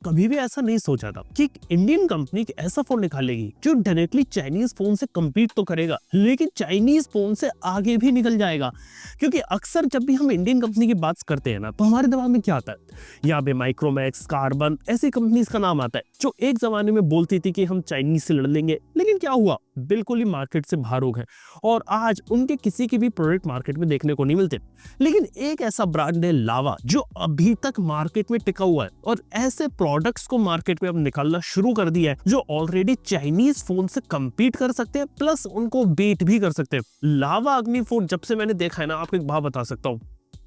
कभी भी ऐसा नहीं सोचा था कि एक इंडियन कंपनी एक ऐसा फोन निकालेगी जो डायरेक्टली चाइनीज फोन से compete तो करेगा, लेकिन चाइनीज फोन से आगे भी निकल जाएगा। क्योंकि अक्सर जब भी हम इंडियन कंपनी की बात करते हैं ना, तो हमारे दिमाग में क्या आता है? यहाँ पे माइक्रोमैक्स, कार्बन, ऐसी कंपनीज का नाम आता है जो एक जमाने में बोलती थी कि हम चाइनीज से लड़ लेंगे, लेकिन क्या हुआ? बिल्कुल ही मार्केट से बाहर हो गए और आज उनके किसी की भी प्रोडक्ट मार्केट में देखने को नहीं मिलते। लेकिन एक ऐसा ब्रांड है लावा, जो अभी तक मार्केट में टिका हुआ है और ऐसे प्रोडक्ट्स को मार्केट में अब निकालना शुरू कर दिया है जो ऑलरेडी चाइनीज फोन से compete कर सकते हैं, प्लस उनको बीट भी कर सकते हैं। लावा अग्नि फोन जब से मैंने देखा है ना, आपको एक बात बता सकता हूँ,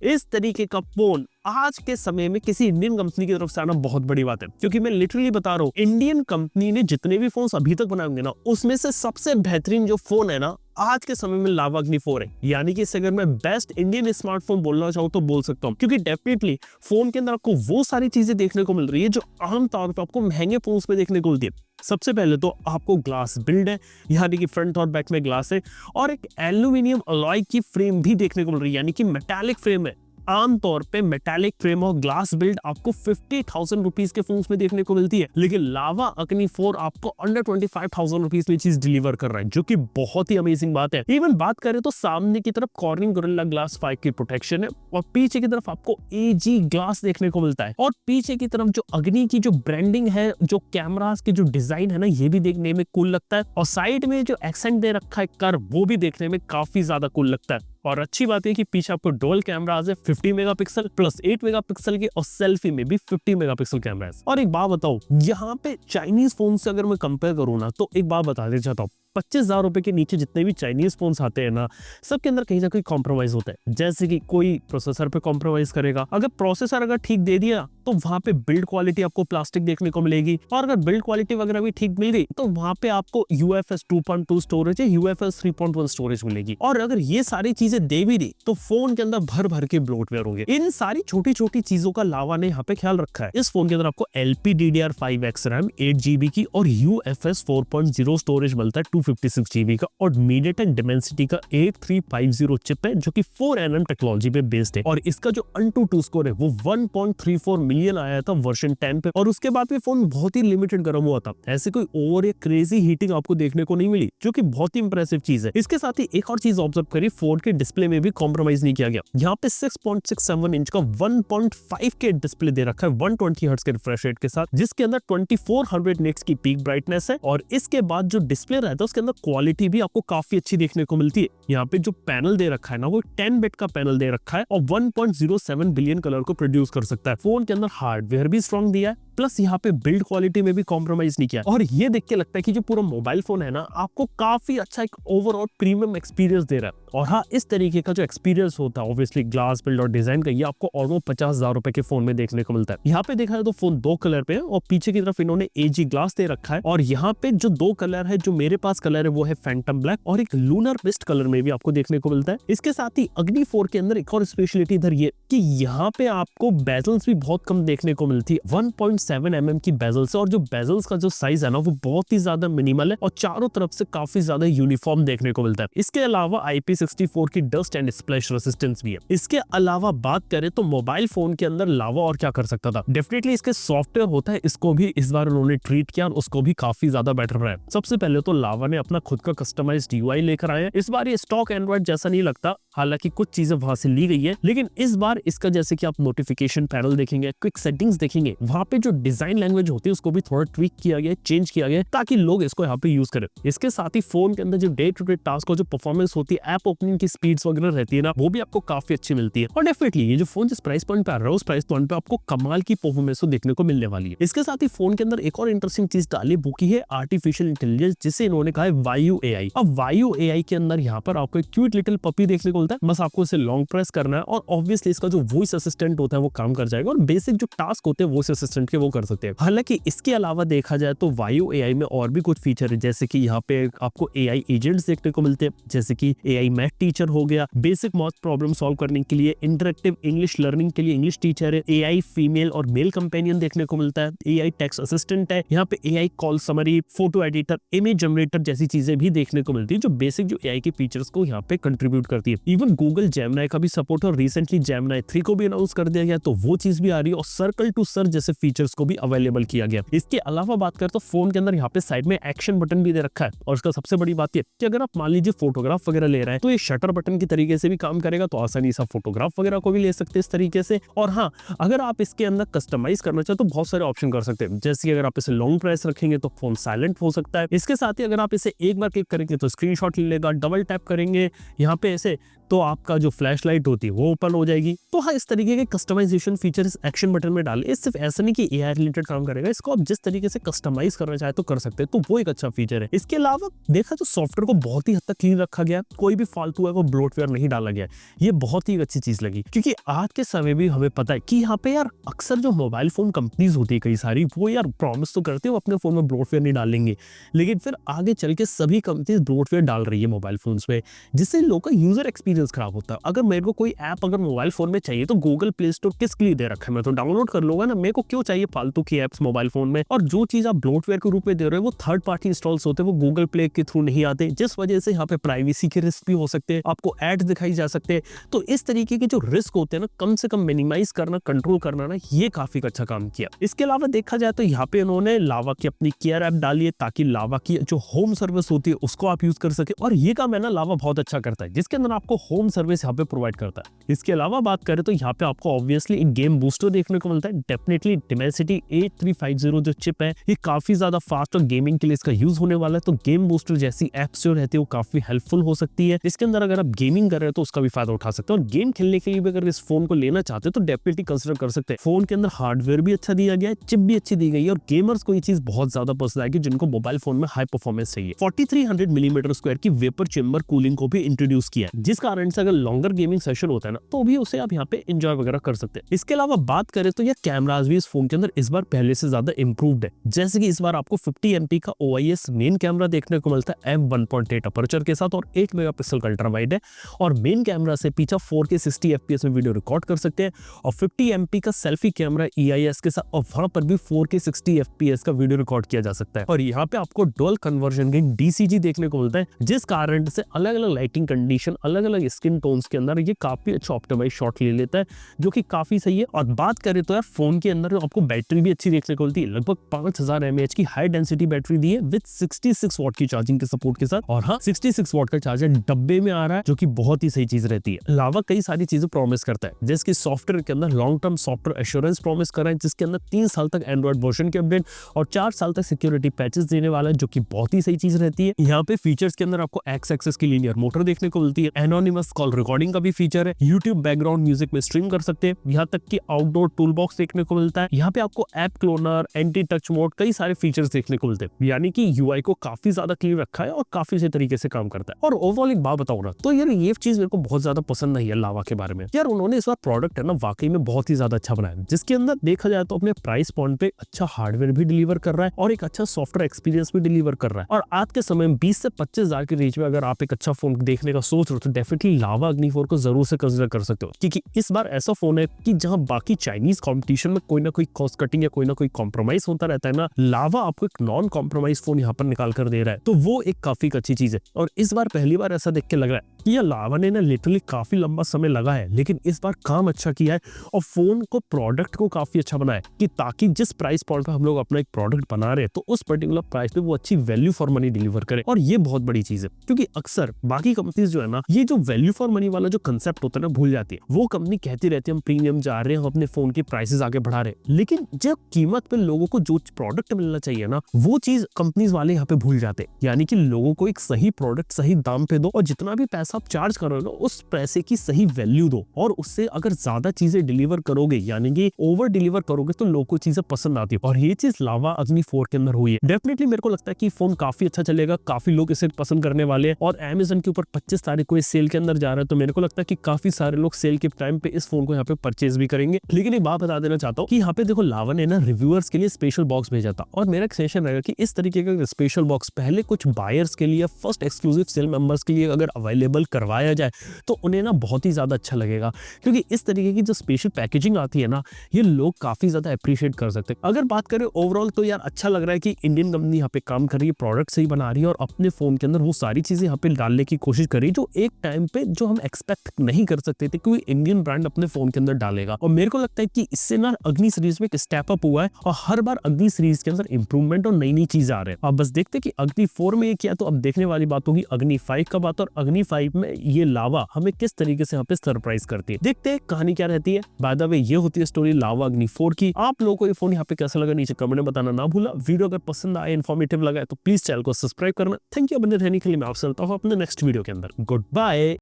इस तरीके का फोन आज के समय में किसी इंडियन कंपनी की तरफ से आना बहुत बड़ी बात है। क्योंकि मैं लिटरली बता रहा हूँ, इंडियन कंपनी ने जितने भी फोन्स अभी तक बनाए होंगे ना, उसमें से सबसे बेहतरीन जो फोन है ना आज के समय में लावा अग्नि 4 है। यानी कि इसे अगर मैं बेस्ट इंडियन स्मार्टफोन बोलना चाहूँ तो बोल सकता हूँ, क्योंकि डेफिनेटली फोन के अंदर आपको वो सारी चीजें देखने को मिल रही है जो आमतौर पर आपको महंगे फोन्स में देखने को मिलती है। सबसे पहले तो आपको ग्लास बिल्ड है, यानी कि फ्रंट और बैक में ग्लास है, और एक एल्यूमिनियम अलॉय की फ्रेम भी देखने को मिल रही है, यानी कि मेटालिक फ्रेम है। आमतौर पे मेटालिक फ्रेम और ग्लास बिल्ड आपको 50,000 रुपीज के फोन्स में देखने को मिलती है, लेकिन लावा अग्नि 4 आपको अंडर 25,000 रुपीज में चीज डिलीवर कर रहा है, जो कि बहुत ही अमेजिंग बात है। इवन बात करें तो सामने की तरफ कॉर्निंग गोरिल्ला ग्लास 5 की प्रोटेक्शन है और पीछे की तरफ आपको एजी ग्लास देखने को मिलता है, और पीछे की तरफ जो अग्नि की जो ब्रांडिंग है, जो कैमरास की जो डिजाइन है ना, ये भी देखने में कूल लगता है, और साइड में जो एक्सेंट दे रखा है कर्व, वो भी देखने में काफी ज्यादा कूल लगता है। और अच्छी बात है कि पीछे आपको डुअल कैमरास है, 50 मेगापिक्सल प्लस 8 मेगापिक्सल के, और सेल्फी में भी 50 मेगापिक्सल कैमरा है। और एक बात बताओ, यहाँ पे चाइनीज फोन से अगर मैं कंपेयर करूँ ना, तो एक बात बता देना चाहता हूँ, 25,000 रुपए के नीचे जितने भी चाइनीज फोन्स आते हैं ना, सबके अंदर कहीं ना कहीं कॉम्प्रोमाइज होता है। जैसे कि कोई प्रोसेसर पे कॉम्प्रोमाइज करेगा, अगर प्रोसेसर अगर ठीक दे दिया तो वहां पे बिल्ड क्वालिटी आपको प्लास्टिक देखने को मिलेगी, और अगर बिल्ड क्वालिटी वगैरह भी ठीक मिल गई तो वहां पे आपको UFS 2.2 स्टोरेज या UFS 3.1 स्टोरेज मिलेगी। और अगर ये सारी चीजें दे भी दी तो फोन के अंदर भर भर के ब्लोटवेयर होंगे। इन सारी छोटी छोटी चीजों का लावा ने यहाँ पे ख्याल रखा है। इस फोन के अंदर आपको LPDDR5X रैम 8GB की और UFS 4.0 स्टोरेज मिलता है 256GB का, और MediaTek Dimensity का 8350 चिप है जो कि 4nm टेक्नोलॉजी पे बेस्ड है, और इसका जो AnTuTu स्कोर है वो 1.34 मिलियन आया था वर्जन 10 पे, और उसके बाद भी फोन बहुत ही लिमिटेड गर्म हुआ था। ऐसे कोई ओवर या क्रेजी हीटिंग आपको देखने को नहीं मिली, जो कि बहुत ही इंप्रेसिव चीज है। इसके साथ ही एक और चीज ऑब्जर्व करिए, फोन के डिस्प्ले में भी कॉम्प्रोमाइज नहीं किया गया। यहाँ पे 6.67 इंच का 1.5K डिस्प्ले दे रखा है 120 हर्ट्ज के रिफ्रेश रेट के साथ, जिसके अंदर 2400 निट्स की पीक ब्राइटनेस है, और इसके बाद जो डिस्प्ले रहता है उसके अंदर क्वालिटी भी आपको काफी अच्छी देखने को मिलती है। यहाँ पे जो पैनल दे रखा है ना, वो 10 बिट का पैनल दे रखा है और 1.07 बिलियन कलर को प्रोड्यूस कर सकता है। फोन के अंदर हार्डवेयर भी स्ट्रॉन्ग दिया है, प्लस यहाँ पे बिल्ड क्वालिटी में भी कॉम्प्रोमाइज नहीं किया, और ये देख के लगता है कि जो पूरा मोबाइल फोन है ना, आपको काफी अच्छा एक ओवरऑल प्रीमियम एक्सपीरियंस दे रहा है। और हाँ, इस तरीके का जो एक्सपीरियंस होता है ऑब्वियसली ग्लास बिल्ड और डिजाइन का, ये आपको ऑलमोस्ट 50,000 रुपए के फोन में देखने को मिलता है। यहाँ पे देखा जाए तो फोन 2 कलर पे है, और पीछे की तरफ इन्होंने एजी ग्लास दे रखा है, और यहाँ पे जो 2 कलर है, जो मेरे पास कलर है वो है फैंटम ब्लैक और एक लूनर मिस्ट कलर में भी आपको देखने को मिलता है। इसके साथ ही अग्नि 4 के अंदर एक और स्पेशलिटी इधर ये कि यहाँ पे आपको बेजल्स भी बहुत कम देखने को मिलती है, 1.7 mm की बेजल्स, और जो बेजल्स का जो साइज है ना, वो बहुत ही ज्यादा मिनिमल है और चारों तरफ से काफी ज्यादा यूनिफॉर्म देखने को मिलता है। इसके अलावा IP64 की डस्ट एंड स्प्लैश रेसिस्टेंस भी है। इसके अलावा बात करें तो मोबाइल फोन के अंदर लावा और क्या कर सकता था, डेफिनेटली इसके सॉफ्टवेयर होता है, इसको भी इस बार उन्होंने ट्रीट किया और उसको भी काफी ज्यादा बेटर रहा है। सबसे पहले तो लावा ने अपना खुद का कस्टमाइज्ड UI लेकर आए हैं। इस बार ये स्टॉक एंड्रॉइड जैसा नहीं लगता, हालांकि कुछ चीजें वहां से ली गई है, लेकिन इस बार इसका जैसे कि आप नोटिफिकेशन पैनल देखेंगे, क्विक सेटिंग्स देखेंगे, वहां पे जो डिजाइन लैंग्वेज होती है उसको भी थोड़ा ट्वीक किया गया, चेंज किया गया, ताकि लोग इसको यहाँ पे यूज करें। इसके साथ ही फोन के अंदर जो डे टू डे टास्क और जो परफॉर्मेंस होती है, ऐप ओपनिंग की स्पीड्स वगैरह रहती है ना, वो भी आपको काफी अच्छी मिलती है। और डेफिनेटली ये जो फोन जिस प्राइस पॉइंट पे आ रहा है, उस प्राइस पॉइंट पे आपको कमाल की परफॉर्मेंस देखने को मिलने वाली है। इसके साथ ही फोन के अंदर एक और इंटरेस्टिंग चीज डाली, वो की है आर्टिफिशियल इंटेलिजेंस, जिसे इन्होंने कहा है वायु AI। अब वायु AI के अंदर यहाँ पर आपको एक क्यूट लिटिल पपी देखने को मिलता है, बस आपको इसे लॉन्ग प्रेस करना है और ऑब्वियसली इसका जो वॉइस असिस्टेंट होता है वो काम कर जाएगा, और बेसिक जो टास्क होते हैं वॉइस असिस्टेंट के वो कर सकते हैं। हालांकि इसके अलावा देखा जाए तो वायु AI में और भी कुछ फीचर है, जैसे कि यहाँ पे आपको AI एजेंट्स देखने को मिलते हैं, जैसे कि AI मैथ टीचर हो गया, बेसिक मैथ प्रॉब्लम सॉल्व करने के लिए, इंटरेक्टिव इंग्लिश लर्निंग के लिए इंग्लिश टीचर है, AI फीमेल और मेल कंपेनियन देखने को मिलता है, AI टेक्स्ट असिस्टेंट है, यहाँ पे AI call summary, photo editor, image generator जैसी चीजें भी देखने को मिलती है, जो बेसिक जो AI के फीचर्स को यहाँ पे कंट्रीब्यूट करती है। इवन गूगल जेमिनी का भी सपोर्ट, और रिसेंटली जेमिनी 3 को भी अनाउंस कर दिया गया, तो वो चीज भी आ रही है, और सर्कल टू सर्च जैसे फीचर्स को भी अवेलेबल किया गया। इसके अलावा बात करें तो फोन के अंदर यहाँ पे साइड में एक्शन बटन भी दे रखा है, और इसका सबसे बड़ी बात ये कि अगर आप मान लीजिए फोटोग्राफ वगैरह ले रहे हैं तो ये शटर बटन की तरीके से भी काम करेगा, तो आसानी से फोटोग्राफ वगैरह को भी ले सकते हैं इस तरीके से। और हाँ, अगर आप इसके अंदर कस्टमाइज करना चाहे तो बहुत सारे ऑप्शन कर सकते हैं, जैसे कि अगर आप इसे लॉन्ग प्रेस रखेंगे तो फोन साइलेंट हो सकता है। इसके साथ ही अगर आप इसे एक बार क्लिक करेंगे तो स्क्रीनशॉट ले लेगा, डबल टैप करेंगे यहाँ पे ऐसे तो आपका जो फ्लैश लाइट होती है वो ओपन हो जाएगी। तो हाँ, इस तरीके के कस्टमाइजेशन फीचर इस एक्शन बटन में डाले। सिर्फ ऐसा नहीं कि एआई रिलेटेड काम करेगा, इसको आप जिस तरीके से कस्टमाइज करना चाहे तो कर सकते हैं, तो वो एक अच्छा फीचर है। इसके अलावा देखा तो सॉफ्टवेयर को बहुत ही हद तक क्लीन रखा गया, कोई भी फालतू है वो ब्लोटवेयर नहीं डाला गया। ये बहुत ही अच्छी चीज लगी, क्योंकि आज के समय भी हमें पता है कि यहाँ पे यार अक्सर जो मोबाइल फोन कंपनीज होती है कई सारी, वो यार प्रॉमिस तो करते हो अपने फोन में ब्लोटवेयर नहीं डालेंगे, लेकिन फिर आगे चल के सभी कंपनीज ब्लोटवेयर डाल रही है मोबाइल फोन्स में, जिससे लोगों का यूजर एक्सपीरियंस खराब होता है। अगर मेरे को कोई ऐप अगर मोबाइल फोन में चाहिए तो गूगल प्ले स्टोर किसके लिए दे रखा है, मैं तो डाउनलोड कर लूंगा ना, मेरे को क्यों चाहिए फालतू की एप्स मोबाइल फोन में। और जो चीज आप ब्लोटवेयर के रूप में दे रहे हो वो थर्ड पार्टी इंस्टॉल्स होते हैं, वो गूगल प्ले के थ्रू नहीं आते, जिस वजह से यहाँ पे प्राइवेसी के रिस्क भी हो सकते हैं, आपको एड्स दिखाई जा सकते हैं। तो इस तरीके के जो रिस्क होते हैं ना, कम से कम मिनिमाइज करना, कंट्रोल करना ना, ये काफी अच्छा काम किया। इसके अलावा देखा जाए तो यहाँ पे उन्होंने लावा की अपनी केयर ऐप डाली है, ताकि लावा की जो होम सर्विस होती है उसको आप यूज कर सके। और ये काम है ना लावा बहुत अच्छा करता है, जिसके अंदर आपको होम सर्विस यहाँ पे प्रोवाइड करता है। इसके अलावा बात करें तो यहाँ पे आपको ऑब्वियसली एक गेम बूस्टर देखने को मिलता है। डेफिनेटली डिमेंसिटी 8350 जो चिप है ये काफी ज्यादा फास्ट और गेमिंग के लिए इसका यूज होने वाला है, तो गेम बूस्टर जैसी एप्स जो रहती है वो काफी हेल्पफुल हो सकती है। इसके अंदर अगर आप गेमिंग कर रहे हो तो उसका भी फायदा उठा सकते हो, और गेम खेलने के लिए भी अगर इस फोन को लेना चाहते हो तो डेफिनेटली कंसिडर कर सकते हैं। फोन के अंदर हार्डवेयर भी अच्छा दिया गया है, चिप भी अच्छी दी गई है, और गेमर्स को ये चीज बहुत ज्यादा पसंद आएगी जिनको मोबाइल फोन में हाई परफॉर्मेंस चाहिए। 4300 मिलीमीटर स्क्वायर की वेपर चेंबर कूलिंग को भी इंट्रोड्यूस किया है, जिस कारण से अगर लॉन्गर गेमिंग सेशन होता है ना तो भी उसे आप यहाँ पे एंजॉय वगैरह कर सकते हैं। इसके अलावा बात करें तो ये कैमरास भी इस फोन के अंदर इस बार पहले से ज्यादा इंप्रूव्ड है, जैसे कि इस बार आपको 50 MP का OIS मेन कैमरा देखने को मिलता है f1.8 अपर्चर के साथ, और 8 मेगापिक्सल का अल्ट्रा वाइड है, और मेन कैमरा से पीछे 4K 60 FPS में वीडियो रिकॉर्ड कर सकते हैं, और 50 MP का सेल्फी कैमरा EIS के साथ, और वहां पर भी 4K 60 FPS का वीडियो रिकॉर्ड किया जा सकता है। और यहाँ पे आपको डुअल कन्वर्जन गेन DCG देखने को मिलता है, जिस कारण से अलग अलग लाइटिंग कंडीशन, अलग अलग स्किन टोन्स के अंदर ये काफी अच्छा ऑप्टिमाइज शॉट ले लेता है, जो कि काफी सही है। और बात करें तो यार फोन के अंदर आपको बैटरी भी अच्छी देखने को मिलती है, लगभग 5000 mAh की हाई डेंसिटी बैटरी दी है विद 66 वाट की चार्जिंग के सपोर्ट के साथ। और हाँ, 66 वाट का चार्जर डब्बे में आ रहा है, जो कि बहुत ही सही चीज रहती है। लावा कई सारी चीजें प्रॉमिस करता है, जैसे कि सॉफ्टवेयर के अंदर long term software assurance promise कर रहा है, जिसके अंदर 3 साल तक एंड्रॉइड वर्जन के अपडेट और 4 साल तक सिक्योरिटी पैचेस देने वाला है, जो कि बहुत ही सही चीज रहती है। यहाँ पे फीचर्स के अंदर आपको एक्स एक्सेस की लीनियर मोटर देखने को मिलती है, एनोनिमस कॉल रिकॉर्डिंग का भी फीचर है, यूट्यूब बैकग्राउंड म्यूजिक में स्ट्रीम कर सकते हैं, यहाँ तक कि आउटडोर टूल बॉक्स देखने को मिलता है। यहाँ पे आपको app cloner, anti touch mode, कई सारे फीचर्स देखने को मिलते हैं, यानी कि यूआई को काफी ज्यादा क्लीन रखा है और काफी सही तरीके से काम करता है। और ओवरऑल एक बात बताऊं ना, तो यार ये चीज मेरे को बहुत ज्यादा पसंद नहीं है लावा के बारे में। यार उन्होंने इस बार प्रोडक्ट है ना वाकई में बहुत ही ज्यादा अच्छा बनाया, जिसके अंदर देखा जाए तो अपने प्राइस पॉइंट पे अच्छा हार्डवेयर भी डिलीवर कर रहा है और एक अच्छा सॉफ्टवेयर एक्सपीरियंस भी डिलीवर कर रहा है। और आज के समय में 20 से 25 हजार के रेंज में अगर आप एक अच्छा फोन देखने का सोच रहे हो तो डेफिनेटली लावा अग्नि 4 को जरूर से कंसिडर कर सकते हो, क्योंकि इस बार ऐसा फोन है कि जहां बाकी चाइनीज कंपटीशन में कोई ना कोई कॉस्ट कटिंग या कोई ना कोई कॉम्प्रोमाइज होता रहता है ना, लावा आपको एक नॉन कॉम्प्रोमाइज फोन यहाँ पर निकाल कर दे रहा है, तो वो एक काफी अच्छी चीज है। और इस बार पहली बार ऐसा देख के लग रहा है कि ये लावा ने ना लिटरली काफी लंबा समय लगा है, लेकिन इस बार काम अच्छा किया है और फोन को, प्रोडक्ट को काफी अच्छा बनाया, कि ताकि जिस प्राइस पॉइंट पे हम लोग अपना एक प्रोडक्ट बना रहे हैं तो उस पर्टिकुलर प्राइस पे वो अच्छी वैल्यू फॉर मनी डिलीवर करे। और ये बहुत बड़ी चीज है, क्योंकि अक्सर बाकी कंपनीज जो है ना, ये जो वैल्यू फॉर मनी वाला जो कंसेप्ट होता है ना, भूल जाती है। वो कंपनी कहती रहती है हम प्रीमियम जा रहे हैं, हम अपने फोन की प्राइसेस आगे बढ़ा रहे हैं, लेकिन जब कीमत पे लोगों को जो प्रोडक्ट मिलना चाहिए ना, वो चीज कंपनीज वाले यहाँ पे भूल जाते हैं। यानी कि लोगों को एक सही प्रोडक्ट सही दाम पे दो, और जितना भी पैसा आप चार्ज कर रहे हो उस पैसे की सही वैल्यू दो, और उससे अगर ज्यादा चीजें डिलीवर करोगे, यानी कि ओवर डिलीवर करोगे, तो लोगों को चीजें पसंद आती है। और ये चीज लावा अग्नि 4 के अंदर हुई है। डेफिनेटली मेरे को लगता है कि फोन काफी अच्छा चलेगा, काफी लोग इसे पसंद करने वाले हैं, और Amazon के ऊपर 25 तारीख को इस सेल के अंदर जा रहा है, तो मेरे को लगता है कि काफी सारे लोग सेल के टाइम पे इस फोन को यहाँ पे परचेज भी करेंगे। लेकिन एक बात बता देना चाहता हूँ कि यहाँ पे देखो, लावा ने ना रिव्यूअर्स के लिए स्पेशल बॉक्स भेजा था, और मेरा सजेशन रहेगा कि इस तरीके का स्पेशल बॉक्स पहले कुछ बायर्स के लिए, फर्स्ट एक्सक्लूसिव सेल मेंबर्स के लिए अगर अवेलेबल करवाया जाए तो उन्हें ना बहुत ही ज्यादा अच्छा लगेगा, क्योंकि इस तरीके की जो स्पेशल पैकेजिंग आती है ना, ये लोग काफी ज्यादा अप्रिशिएट कर सकते हैं। अगर बात करें ओवरऑल, तो यार अच्छा लग रहा है कि इंडियन कंपनी यहाँ पे काम कर रही है, प्रोडक्ट सही बना रही है, और अपने फोन के अंदर वो सारी चीजें यहाँ पे डालने की कोशिश कर रही है जो एक टाइम पे जो हम एक्सपेक्ट नहीं कर सकते थे कोई इंडियन ब्रांड अपने फोन के अंदर डालेगा। और मेरे को लगता है कि इससे ना अग्नि सीरीज में एक स्टेप अप हुआ है और हर बार अग्नि सीरीज के अंदर इंप्रूवमेंट और नई नई चीज आ रहे हैं। अब बस देखते हैं कि अग्नि 4 में ये किया, तो अब देखने वाली बात होगी अग्नि 5 का बात, और अग्नि 5 में ये लावा हमें किस तरीके से यहाँ पे सरप्राइज करती है। देखते हैं कहानी क्या रहती है। बाय द वे ये होती है स्टोरी लावा अग्नि 4 की। आप लोगों को ये फोन यहाँ पे कैसा लगा नीचे कमेंट में बताना ना भूला। वीडियो अगर पसंद आए, इन्फॉर्मेटिव लगा है तो प्लीज चैनल को सब्सक्राइब करना। थैंक यू बने रहने के लिए। मैं आपसे मिलता हूँ अपने नेक्स्ट वीडियो के अंदर। Good bye.